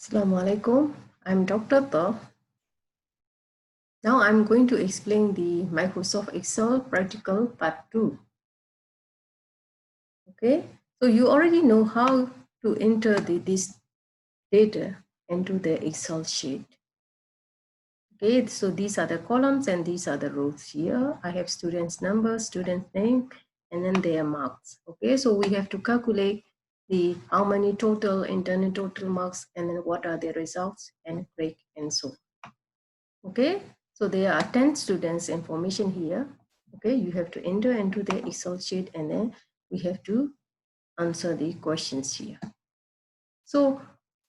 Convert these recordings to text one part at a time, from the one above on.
Assalamualaikum. I'm Dr. Tho. Now I'm going to explain the Microsoft Excel Practical Part 2. Okay, so you already know how to enter this data into the Excel sheet. Okay, so these are the columns and these are the rows here. I have students' number, student name, and then their marks. Okay, so we have to calculate the how many total internal total marks and then what are the results and break and so on. Okay, so there are 10 students information here. Okay, you have to enter into the Excel sheet and then we have to answer the questions here. So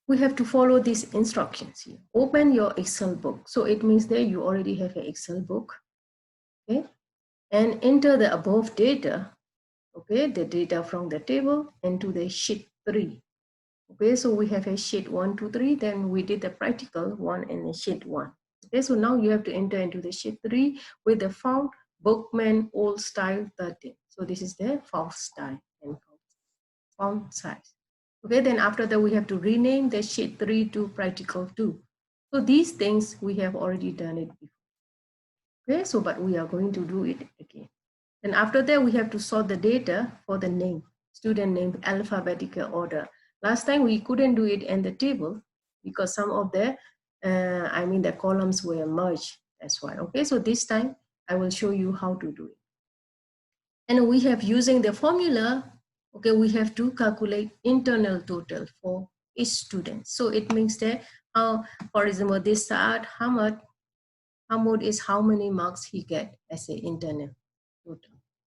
we have to follow these instructions here. Open your Excel book. So it means that you already have an Excel book. Okay, and enter the above data. Okay, the data from the table into the sheet 3. Okay, so we have a sheet 1, 2, 3. Then we did the practical one in the sheet 1. Okay, so now you have to enter into the sheet 3 with the font Bookman Old Style 13. So this is the font style and font size. Okay, then after that we have to rename the sheet 3 to practical 2. So these things we have already done it before. Okay, so but we are going to do it again. And after that we have to sort the data for the name, student name, alphabetical order. Last time we couldn't do it in the table because some of the, the columns were merged. That's why. Okay, so this time I will show you how to do it. And we have using the formula, okay, we have to calculate internal total for each student. So it means that, for example, this Saad Hamud is how many marks he get as an internal total.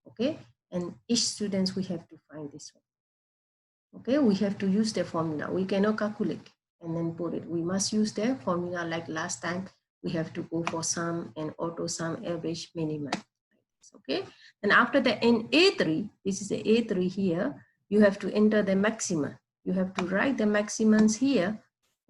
Okay, and each students we have to find this one. Okay, we have to use the formula. We cannot calculate and then put it. We must use the formula like last time. We have to go for sum and auto sum, average, minimum. Okay, and after that in A3, this is the A3 here, you have to enter the maximum. You have to write the maximums here.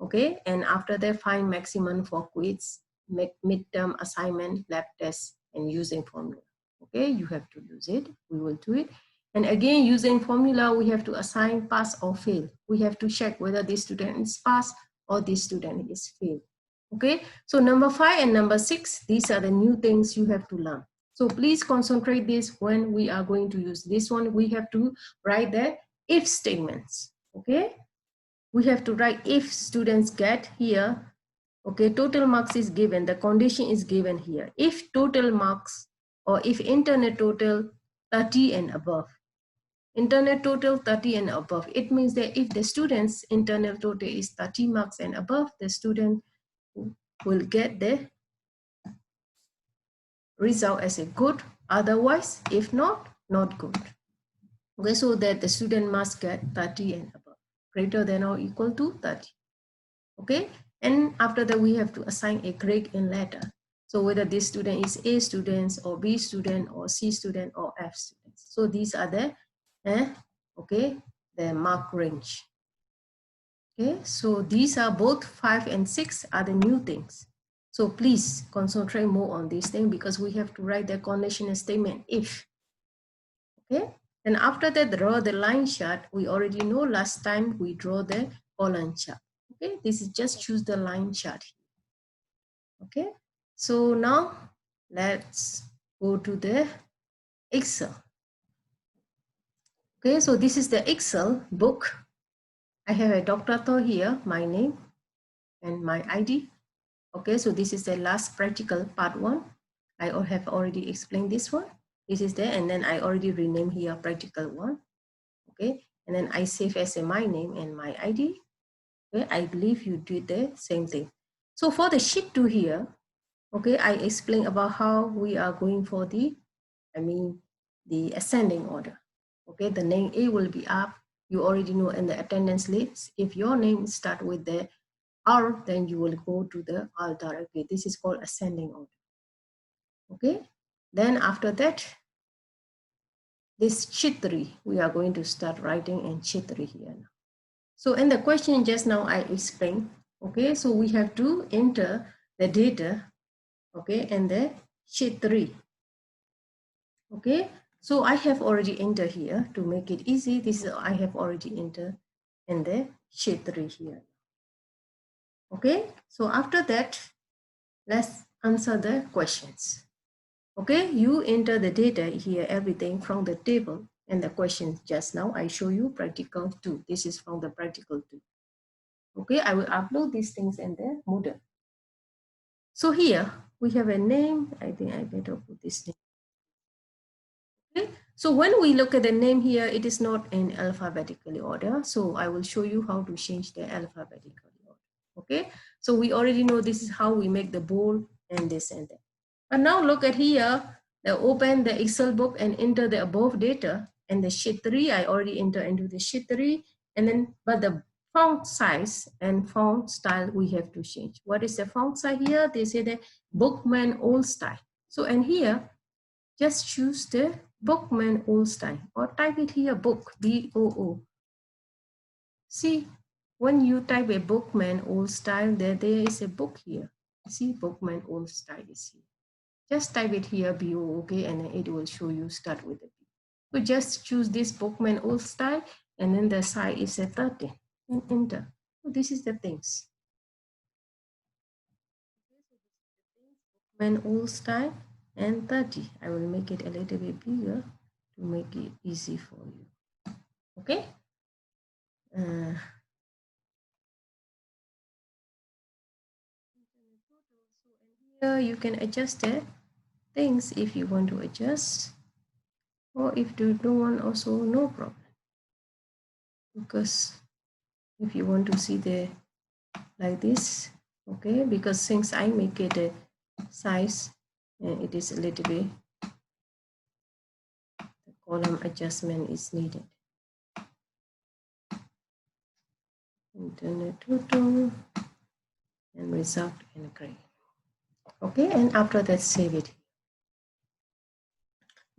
Okay, and after that find maximum for quiz, midterm assignment, lab test, and using formula. Okay, you have to use it. We will do it. And again, using formula, we have to assign pass or fail. We have to check whether this student is pass or this student is fail. Okay, so number 5 and number 6, these are the new things you have to learn. So please concentrate this when we are going to use this one. We have to write the if statements. Okay, we have to write if students get here. Okay, total marks is given. The condition is given here. If total marks or if internet total 30 and above. Internet total 30 and above. It means that if the student's internal total is 30 marks and above, the student will get the result as a good. Otherwise, if not, not good. Okay, so that the student must get 30 and above, greater than or equal to 30. Okay, and after that we have to assign a grade in letter. So whether this student is A students or B student or C student or F students. So these are the okay, the mark range. Okay, so these are both 5 and 6 are the new things. So please concentrate more on this thing because we have to write the conditional statement if. Okay, and after that draw the line chart. We already know last time we draw the column chart. Okay, this is just choose the line chart. Okay, so now let's go to the Excel. Okay, so this is the Excel book. I have a Dr. Tho here, my name and my ID. Okay, so this is the last practical part 1. I have already explained this one. This is there, and then I already renamed here practical 1. Okay, and then I save as my name and my ID. Okay, I believe you did the same thing. So for the sheet 2 here, okay, I explained about how we are going for the ascending order. Okay, the name A will be up. You already know in the attendance list, if your name start with the R, then you will go to the R directly. This is called ascending order. Okay, then after that, this sheet 3, we are going to start writing in sheet 3 here now. So in the question just now I explained, okay, so we have to enter the data, okay, and the sheet 3. Okay, so I have already entered here to make it easy. This is I have already entered in the sheet 3 here. Okay, so after that, let's answer the questions. Okay, you enter the data here, everything from the table, and the questions just now I show you practical 2. This is from the practical 2. Okay, I will upload these things in the Moodle. So here we have a name. I think I better put this name. Okay, so when we look at the name here, it is not in alphabetical order. So I will show you how to change the alphabetical order. Okay, so we already know this is how we make the bold and this and that. But now look at here, open the Excel book and enter the above data, and the sheet 3, I already enter into the sheet 3, and then, but the font size and font style we have to change. What is the font size here? They say the Bookman Old Style. So, and here, just choose the Bookman Old Style, or type it here, book, B-O-O. See, when you type a Bookman Old Style, there is a book here. See, Bookman Old Style is here. Just type it here, BOOK, and it will show you start with the B. So just choose this Bookman Old Style, and then the size is a 30, and enter. So this is the things. Bookman Old Style and 30. I will make it a little bit bigger to make it easy for you. Okay. Here you can adjust the things if you want to adjust, or if you don't want, also no problem. Because if you want to see the like this, okay, because since I make it a size, it is a little bit, the column adjustment is needed. Internet total and result and gray. Okay, and after that, save it.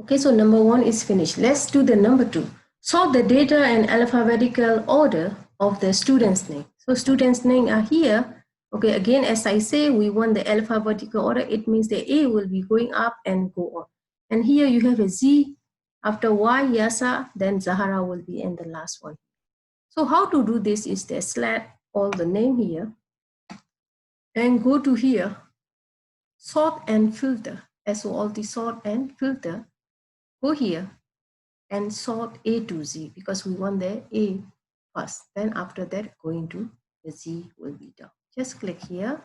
Okay, so number 1 is finished. Let's do the number 2. Sort the data in alphabetical order of the student's name. So student's name are here. Okay, again, as I say, we want the alphabetical order. It means the A will be going up and go on. And here you have a Z. After Y, Yasa, then Zahara will be in the last one. So how to do this is to select all the name here and go to here, sort and filter. So all the sort and filter, go here and sort A to Z because we want the A first. Then after that, going to the Z will be down. Just click here.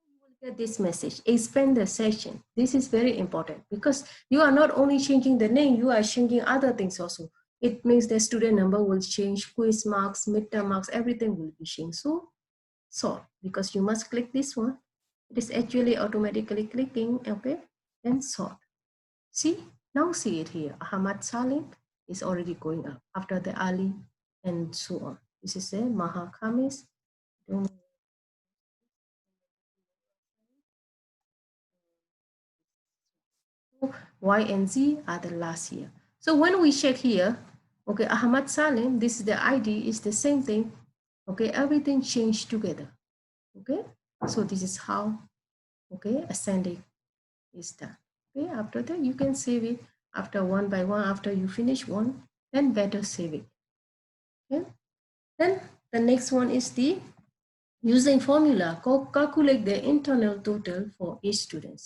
You will get this message, expand the session. This is very important because you are not only changing the name, you are changing other things also. It means the student number will change, quiz marks, midterm marks, everything will be changed. So sort, because you must click this one. It is actually automatically clicking, okay, and sort. See, now see it here. Ahmad Salim is already going up after the Ali and so on. This is a Maha Khamis. Y and Z are the last year. So when we check here, okay, Ahmad Salim, this is the ID, is the same thing. Okay, everything changed together. Okay, so this is how, okay, ascending is done. Okay, after that, you can save it after one by one. After you finish one, then better save it. Okay, then the next one is the using formula, calculate the internal total for each student.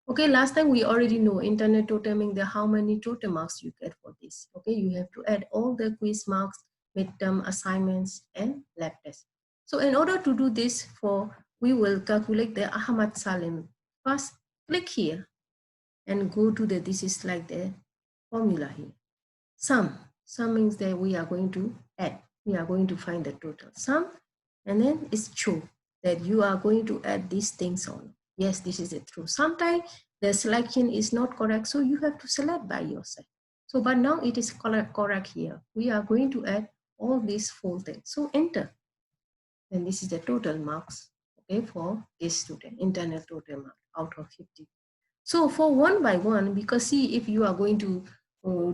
Okay, last time we already know internal total means the how many total marks you get for this. Okay, you have to add all the quiz marks, midterm assignments, and lab tests. So in order to do this, we will calculate the Ahmad Salim. First, click here and go to the, this is like the formula here. Sum means that we are going to add. We are going to find the total sum, and then it's true that you are going to add these things on. Yes, this is the true. Sometimes the selection is not correct, so you have to select by yourself. So, but now it is correct here. We are going to add all these 4 things. So enter. And this is the total marks, okay, for this student, internal total mark out of 50. So for one by one, because see, if you are going to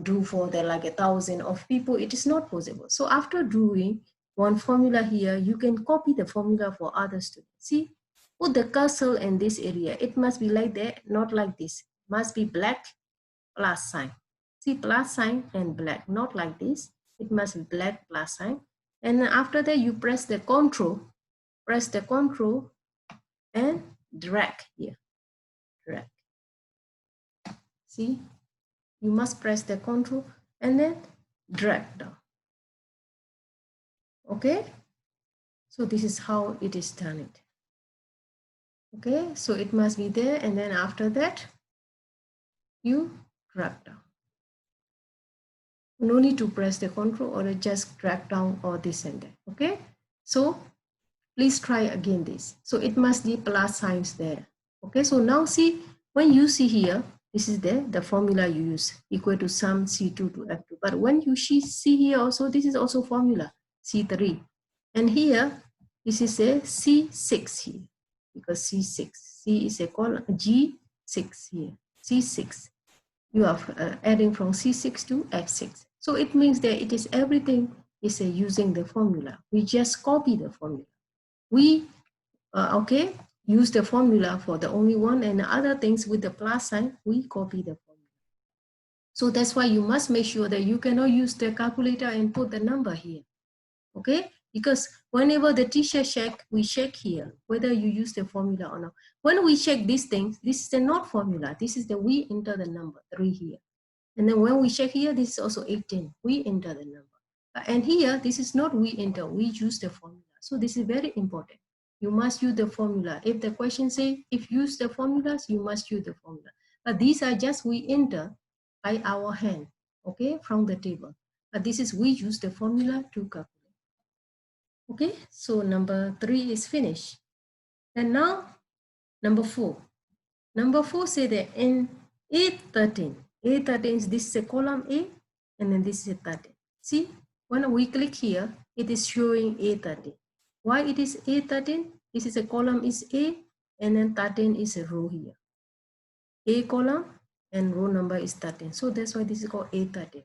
do for the like 1,000 of people, it is not possible. So after doing one formula here, you can copy the formula for other students. See, put the cursor in this area. It must be like that, not like this. It must be black plus sign. See, plus sign and black, not like this. It must be black plus sign. And then after that, you press the control press the control and drag here, drag. See, you must press the control and then drag down. Okay, so this is how it is done. Okay, so it must be there, and then after that you drag down. No need to press the control or just drag down or this and that. Okay, so please try again this. So it must be plus signs there. Okay, so now see, when you see here, this is the formula you use, equal to sum C2 to F2. But when you see here also, this is also formula, C3. And here, this is a C6 here, because C6, C is a column, G6 here, C6. You are adding from C6 to F6. So it means that it is everything is using the formula. We just copy the formula. We, okay, use the formula for the only one, and other things with the plus sign, we copy the formula. So that's why you must make sure that you cannot use the calculator and put the number here, okay? Because whenever the teacher check, we check here, whether you use the formula or not. When we check these things, this is the not formula. This is the, we enter the number 3 here. And then when we check here, this is also 18. We enter the number. And here, this is not we enter, we use the formula. So this is very important. You must use the formula. If the question say, if use the formulas, you must use the formula. But these are just we enter by our hand, okay, from the table. But this is we use the formula to calculate. Okay, so number 3 is finished. And now, number 4. Number 4 say that in A13, A13 is this is a column A, and then this is a 13. See, when we click here, it is showing A13. Why it is A13? This is a column is A, and then 13 is a row here. A column and row number is 13. So that's why this is called A13.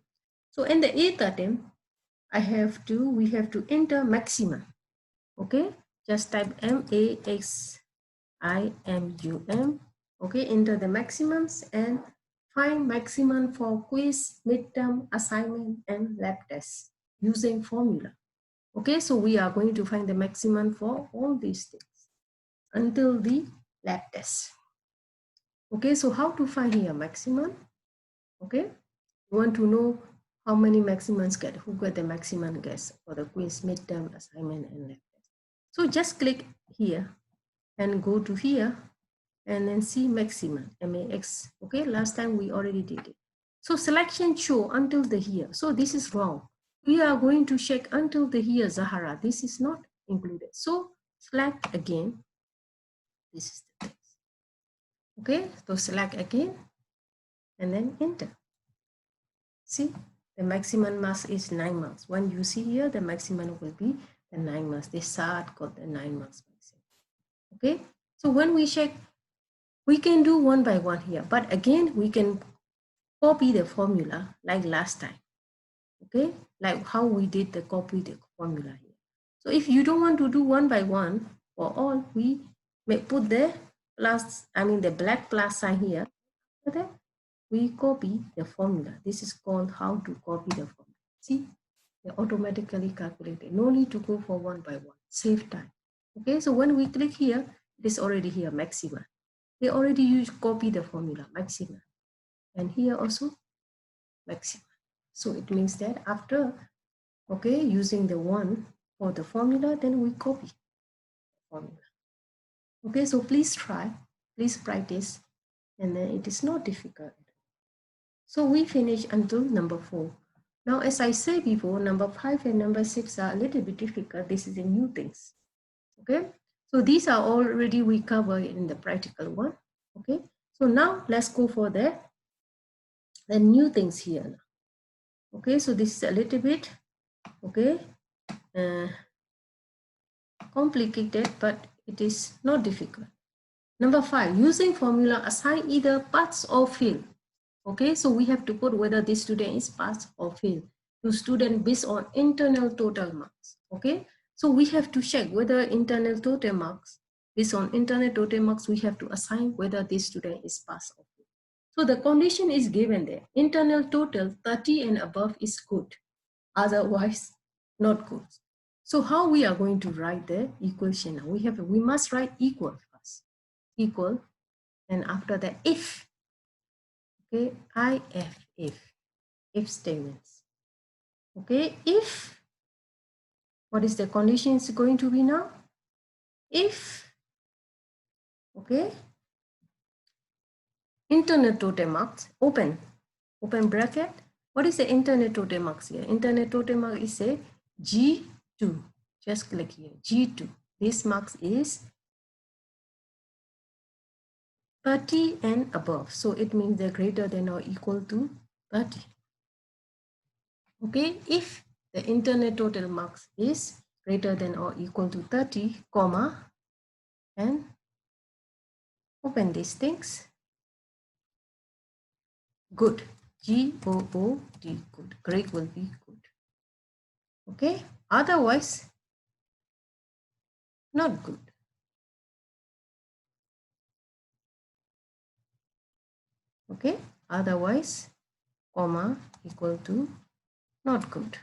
So in the A13, we have to enter maximum. Okay, just type MAXIMUM. Okay, enter the maximums and find maximum for quiz, midterm, assignment, and lab test using formula. Okay, so we are going to find the maximum for all these things until the lab test. Okay, so how to find here maximum? Okay, you want to know how many maximums get, who got the maximum guess for the quiz, midterm, assignment, and lab test. So just click here and go to here and then see maximum, MAX. Okay, last time we already did it. So selection show until the here. So this is wrong. We are going to check until the here, Zahara. This is not included. So select again. This is the text. Okay, so select again and then enter. See, the maximum marks is 9 marks. When you see here, the maximum will be the 9 marks. This SAT got the 9 marks. Okay, so when we check, we can do one by one here, but again, we can copy the formula like last time. Okay, like how we did the copy the formula here. So if you don't want to do one by one for all, we may put the plus, the black plus sign here. Okay, we copy the formula. This is called how to copy the formula. See, they automatically calculated. No need to go for one by one. Save time. Okay, so when we click here, it is already here maxima. They already copy the formula maxima, and here also maxima. So it means that after, okay, using the one for the formula, then we copy the formula. Okay, so please try, please practice, and then it is not difficult. So we finish until number 4. Now, as I said before, number 5 and number 6 are a little bit difficult. This is the new things. Okay, so these are already we cover in the practical one. Okay, so now let's go for the new things here. Okay, so this is a little bit, okay, complicated, but it is not difficult. Number 5, using formula, assign either pass or fail. Okay, so we have to put whether this student is pass or fail to student based on internal total marks. Okay, so we have to check whether internal total marks, based on internal total marks, we have to assign whether this student is pass or fail. So the condition is given there. Internal total 30 and above is good, otherwise not good. So how we are going to write the equation now? We must write equal first. Equal, and after that if. Okay, if statements. Okay, if, what is the condition is going to be now? If, okay, internet total marks, open bracket. What is the internet total marks here? Internet total mark is a G2. Just click here, G2. This marks is 30 and above. So it means they're greater than or equal to 30. Okay, if the internet total marks is greater than or equal to 30, comma, and open these things. Good. G-O-O-D, good. Grade will be good. Okay, otherwise, not good. Okay, otherwise, comma, equal to not good.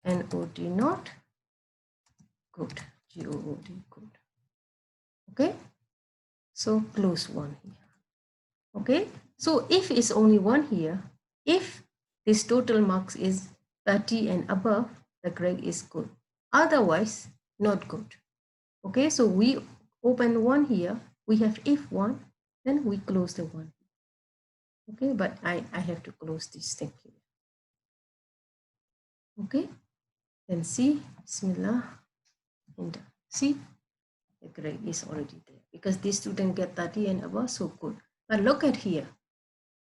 N-O-T, not good. G-O-O-D, good. Okay, so close one here. Okay, so if it's only one here, if this total marks is 30 and above, the grade is good. Otherwise, not good. Okay, so we open one here, we have if one, then we close the one. Okay, but I have to close this thing here. Okay, then see, Bismillah, and see, the grade is already there because this student get 30 and above, so good. But look at here,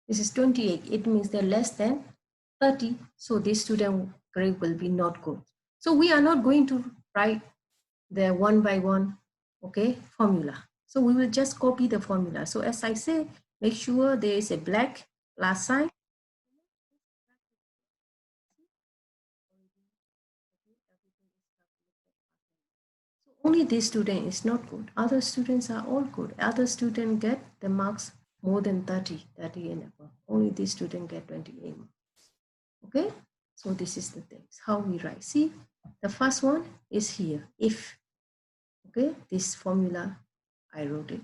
this is 28, it means they're less than 30, so this student grade will be not good. So we are not going to write the one by one, okay, formula. So we will just copy the formula. So as I say, make sure there is a black plus sign. So only this student is not good. Other students are all good. Other students get the marks more than 30 and above. Only this student get 28 marks. Okay, so this is the things, how we write. See, the first one is here, if. Okay, this formula, I wrote it.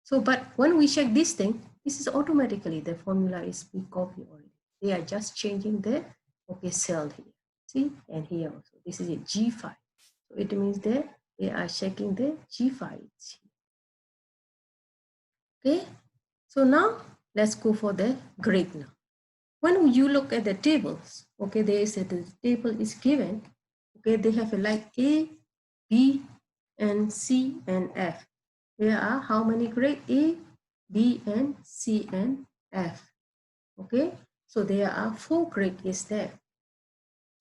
So, but when we check this thing, this is automatically, the formula is be copied already. They are just changing the, okay, cell here. See, and here also, this is a G5. So it means that they are checking the G5. Okay, so now let's go for the grade now. When you look at the tables, okay, they say the table is given, okay, they have a like A, B, and C and F. There are how many grade? A, B, and C and F. Okay, so there are 4 grade is there.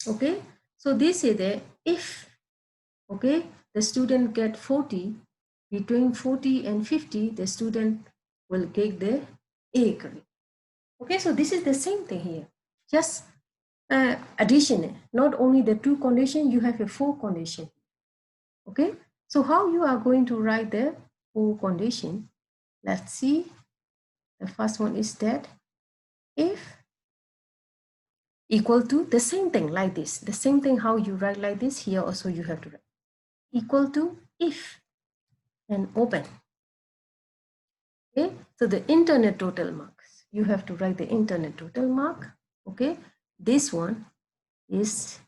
Okay, so they say that if, okay, the student get 40, between 40 and 50, the student will get the A grade. Okay, so this is the same thing here, just addition. Not only the 2 condition, you have a 4 condition. Okay, so how you are going to write the 4 condition? Let's see. The first one is that if equal to, the same thing like this, the same thing how you write like this, here also you have to write equal to if, and open. Okay, so the internet total marks, you have to write the internet total mark. Okay, this one is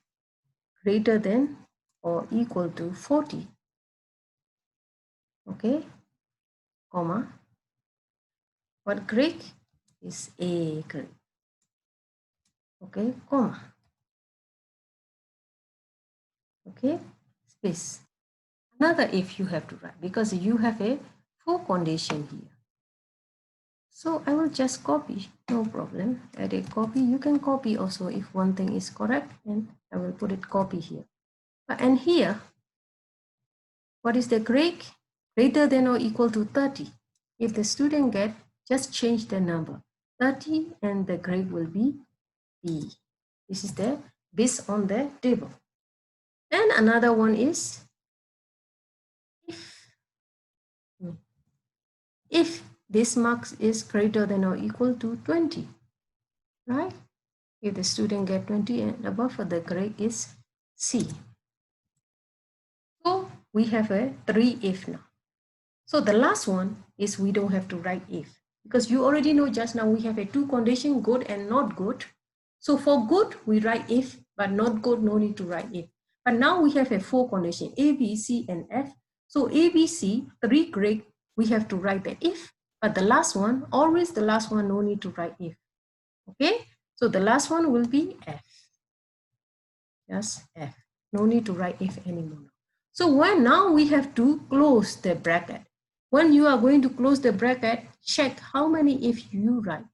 greater than or equal to 40. Okay, comma, what grade is A grade. Okay, comma. Okay, space. Another if you have to write, because you have a 4 condition here. So I will just copy, no problem. Add a copy. You can copy also if one thing is correct, and I will put it copy here. And here, what is the grade? Greater than or equal to 30. If the student get, just change the number 30 and the grade will be B. This is the based on the table. And another one is if this marks is greater than or equal to 20, right? If the student get 20 and above, the grade is C. we have a 3 if now. So the last one is we don't have to write if, because you already know just now we have a 2 condition, good and not good. So for good, we write if, but not good, no need to write if. But now we have a 4 condition, A, B, C, and F. So A, B, C, 3 great, we have to write the if, but the last one, always the last one, no need to write if. Okay, so the last one will be F. Just F. No need to write if anymore. So when now we have to close the bracket. When you are going to close the bracket, check how many if you write.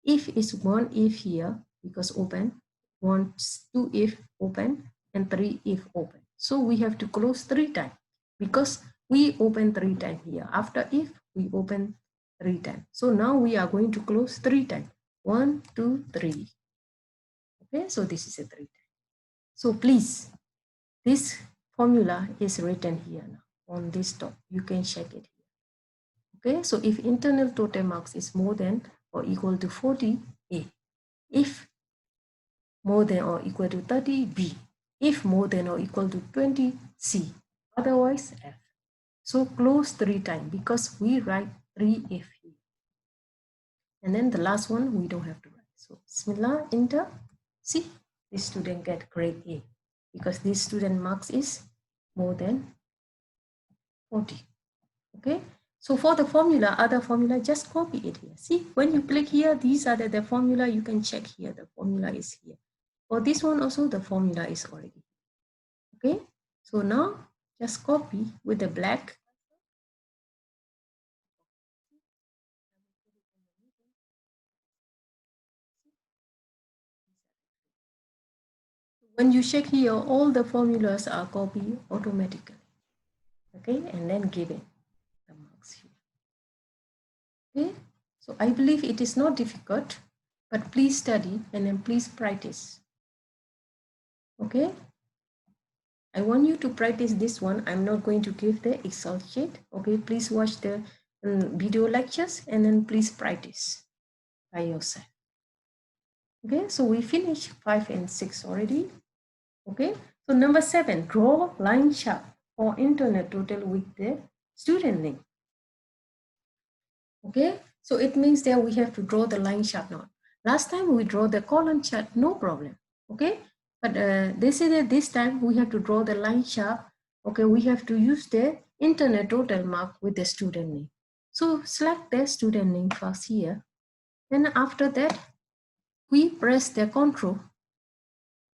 If is 1 if here, because open, 1, 2 if open, and 3 if open. So we have to close 3 times, because we open 3 times here. After if, we open 3 times. So now we are going to close 3 times. 1, 2, 3. Okay, so this is a 3 times. So please, this formula is written here now on this top. You can check it here. Okay, so if internal total marks is more than or equal to 40, A. If more than or equal to 30, B. If more than or equal to 20, C. Otherwise, F. So close 3 times, because we write 3 if here. And then the last one, we don't have to write. So Bismillah, enter. See, this student get grade A, because this student marks is more than 40. Okay, so for the formula, other formula, just copy it here. See, when you click here, these are the formula. You can check here, the formula is here. For this one also, the formula is already. Okay, so now just copy with the black. When you check here, all the formulas are copied automatically. Okay, and then given the marks here. Okay, so I believe it is not difficult, but please study and then please practice. Okay, I want you to practice this one. I'm not going to give the Excel sheet. Okay, please watch the video lectures and then please practice by yourself. Okay, so we finished 5 and 6 already. Okay, so number 7, draw line chart for internet total with the student name. Okay, so it means that we have to draw the line chart now. Last time we draw the column chart, no problem. Okay, but they say that this time we have to draw the line chart. Okay, we have to use the internet total mark with the student name. So select the student name first here. And after that, we press the control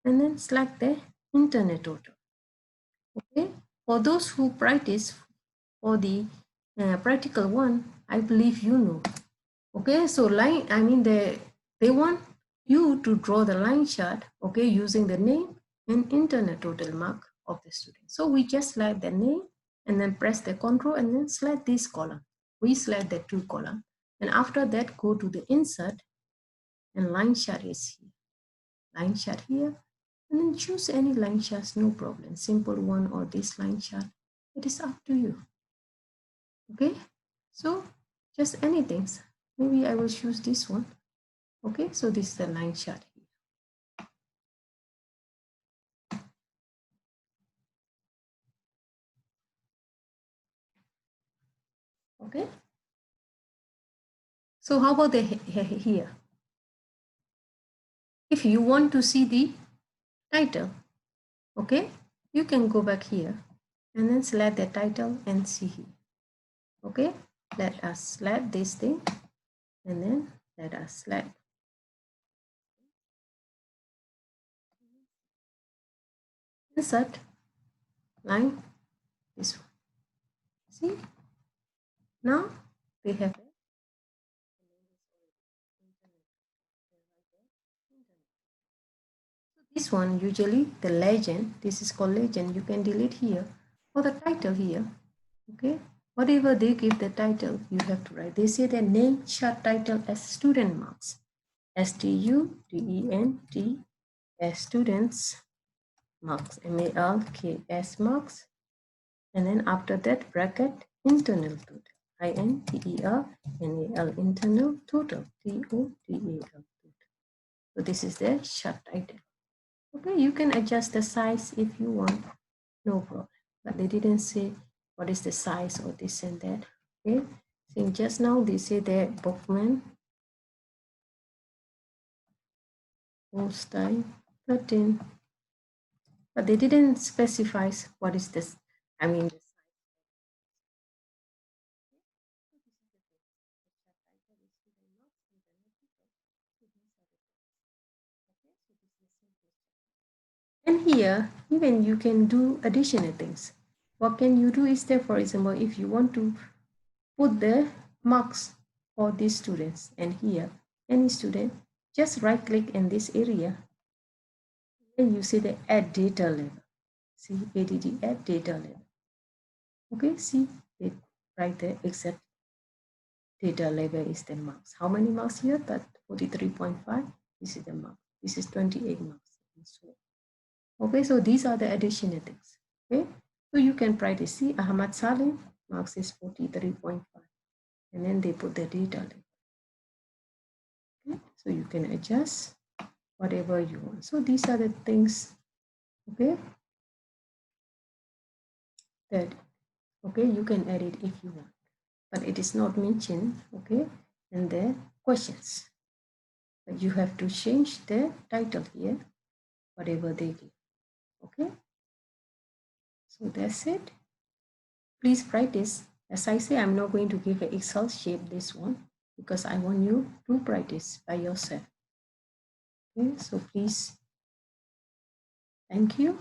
and then select the internet total. Okay, for those who practice for the practical one, I believe you know. Okay, so line, I mean they want you to draw the line chart, okay, using the name and internet total mark of the student. So we just select the name and then press the control and then select this column. We select the 2 column, and after that go to the insert and line chart is here. Line chart here, and then choose any line charts, no problem. Simple one or this line chart. It is up to you. Okay, so just anything. Maybe I will choose this one. Okay, so this is the line chart here. Okay, so how about the here? If you want to see the title, okay, you can go back here and then select the title and see here. Okay, let us select this thing and then let us select. Insert line, this one. See, now we have this one. Usually the legend, this is called legend, you can delete here, or the title here. Okay, whatever they give the title, you have to write. They say the name chart title as student marks, STUDENT as students marks, MALKS marks, and then after that bracket internal total, INTERNAL internal total, TOTAL total. So this is the chart title. Okay, you can adjust the size if you want, no problem. but they didn't say what is the size or this and that. Okay, so just now they say that Bookman post time 13, but they didn't specify what is this. I mean, the size. And here, even you can do additional things. What can you do is that, for example, if you want to put the marks for these students, and here, any student, just right click in this area, and you see the add data level. See, ADD, add data level. Okay, see, it right there, exact data level is the marks. How many marks here? That 43.5. This is the mark. This is 28 marks. And so on. Okay, so these are the additional things. Okay, so you can practice. See, Ahmad Salim marks is 43.5, and then they put the data level. Okay, so you can adjust whatever you want. So these are the things. Okay, that okay you can edit if you want, but it is not mentioned. Okay, and the questions. But you have to change the title here, whatever they give. Okay, so that's it. Please practice. As I say, I'm not going to give an Excel shape this one because I want you to practice by yourself. Okay, so please, thank you.